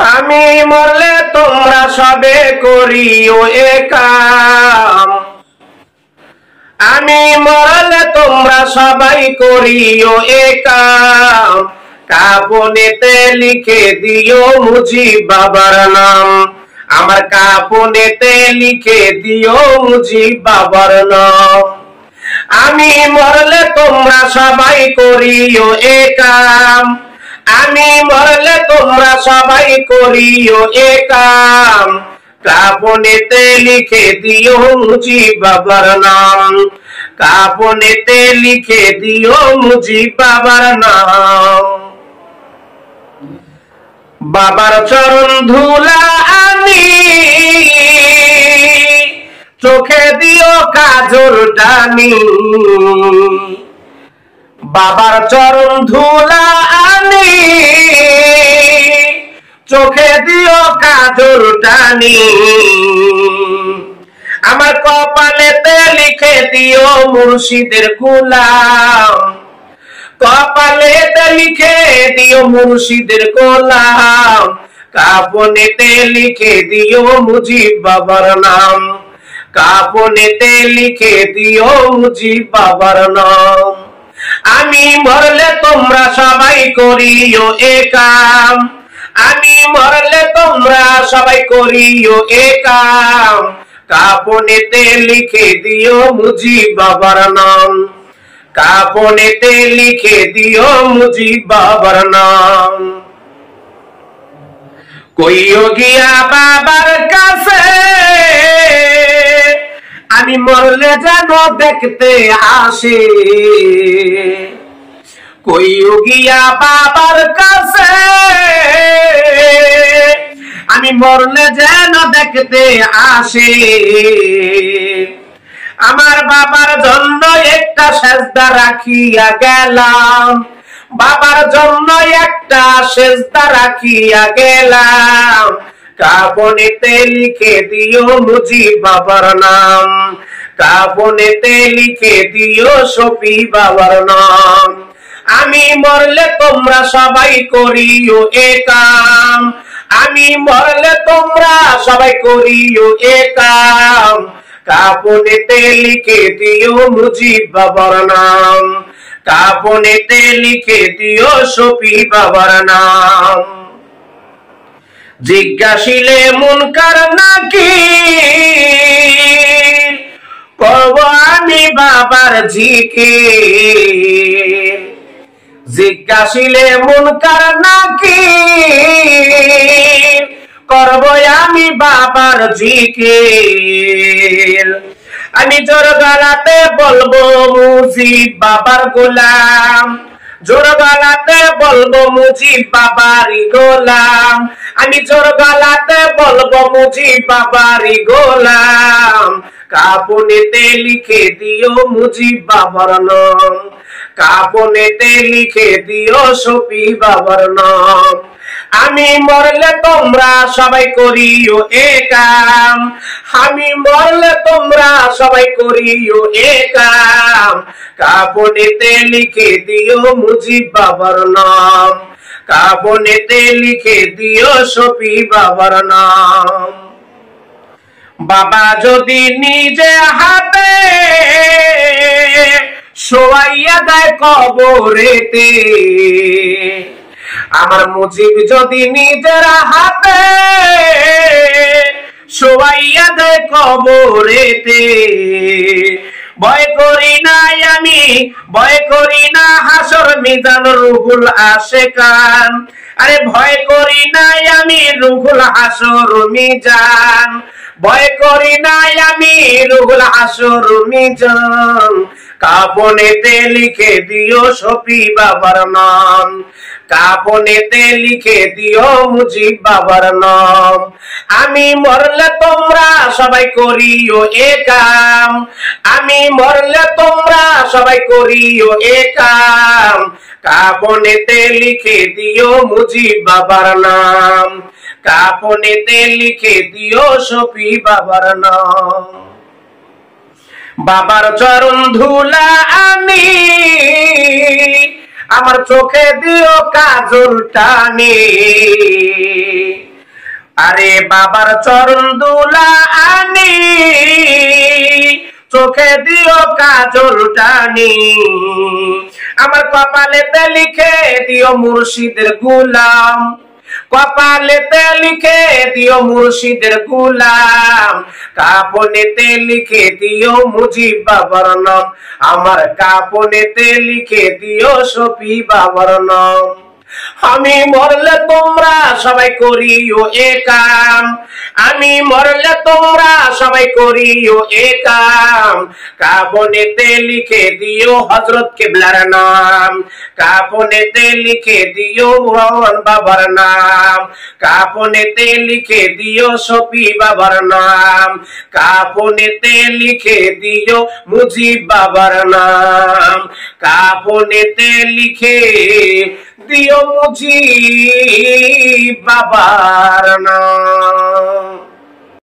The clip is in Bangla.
আমি মরলে তোমরা সবে করিও এ কাম, আমি মরলে তোমরা সবাই করিও এ কাম, কাফনেতে লিখে দিও মুজিব বাবার নাম, আমার কাফনেতে লিখে দিও মুজিব বাবার নাম। আমি মরলে তোমরা সবাই করিও এ কাম, আমি মরলে তোমরা সবাই করিও এ কাম, কাফনেতে লিখে দিও মুজিব বাবার নাম, কাফনেতে লিখে দিও মুজিব বাবার নাম। বাবার চরণ ধুলা আমি চোখে দিও কাজল টানি, বাবার চরণ ধুলা আমি চোখে দিও কাজল টানি, আমার কপালেতে লিখে দিও মুর্শিদের গোলাম, কপালেতে লিখে দিও মুর্শিদের গোলাম, কাফনেতে লিখে দিও মুজিব বাবার নাম, কাফনেতে লিখে দিও মুজিব বাবার নাম। আমি মরলে তোমরা সবাই করিও এ কাম, আমি মরলে তোমরা সবাই করিও এ কাম, কাফনেতে লিখে দিও মুজিব বাবার নাম, কাফনেতে লিখে দিও মুজিব বাবার নাম। কইও গিয়া বাবার কাছে আমি মরলে যেন দেখতে আসে, কইও গিয়া বাবার কাছে আমি মরলে যেন দেখতে আসে, আমার বাবার জন্য একটা সেজদা রাখিয়া গেলাম, বাবার জন্য একটা সেজদা রাখিয়া গেলাম, কাফনেতে লিখে দিও মুজিব বাবার নাম, কাফনেতে লিখে দিও শফি বাবার নাম। আমি মরলে তোমরা সবাই করিও এ কাম, আমি মরলে তোমরা সবাই করিও এ কাম, কাফনেতে লিখে দিও মুজিব বাবার নাম, কাফনেতে লিখে দিও শফি বাবার নাম। জিজ্ঞাসিলে মুনকার নাকির করব আমি বাবার জিকির, জিজ্ঞাসিলে মুনকার নাকির করব আমি বাবার জিকির, আমি জোর গলাতে বলবো মুজিব বাবার গোলাম, জোর গলাতে বলবো মুজিব বাবারই গোলাম, আমি জোর গলাতে বলবো মুজিব বাবারই গোলাম, কাফনেতে লিখে দিও মুজিব বাবার নাম, কাফনেতে লিখে দিও শফি বাবার নাম। আমি মরলে তোমরা সবাই করিও এ কাম, আমি মরলে তোমরা সবাই করিও এ কাম, কাফনেতে লিখে দিও মুজিব বাবার নাম, কাফনেতে লিখে দিও শফি বাবার নাম। বাবা যদি নিজে হাতে শোয়াইয়া দেয় কবরেতে, আমার মুজিব যদি নিজের হাতে শোয়াইয়া দেয় কবরেতে, ভয় করি নাই আমি, ভয় করি না হাসর মিজান রুহুল আশিকান, আরে ভয় করি নাই আমি রুহুল হাসর মিজান, ভয় করি নাই আমি রুহুল হাসর মিজান, কাফনেতে লিখে দিও শফি বাবার নাম, কাফনেতে লিখে দিও মুজিব বাবার নাম। আমি মরলে তোমরা সবাই করিও এ কাম, আমি মরলে তোমরা সবাই করিও এ কাম, কাফনেতে লিখে দিও মুজিব বাবার নাম, কাফনেতে লিখে দিও শফি বাবার নাম। বাবার চরণ ধুলা আমি আমার চোখে দিও কাজল টানি আরে বাবার চরণ দুলা আনি চোখে দিও কাজল টানি আমার কপালেতে লিখে দিও মুর্শিদের গুলাম কপালেতে লিখে দিও মুর্শিদের গুলাম কাপনেতে লিখে দিও মুজিব বাবার নাম আমার কাপনেতে লিখে দিও শফি বাবার নাম আমি মরলে তোমরা সবাই করিও এ কাম আমি মরলে তোমরা সবাই করিও এ কাম কাপনেতে লিখে দিও হযরত কিবলার নাম কাপনেতে লিখে দিও রহমান বাবার নাম কাপনেতে লিখে দিও শফি বাবার নাম কাপনেতে লিখে দিও মুজিব বাবার নাম কাপনেতে লিখে দিও মুজিব বাবার নাম।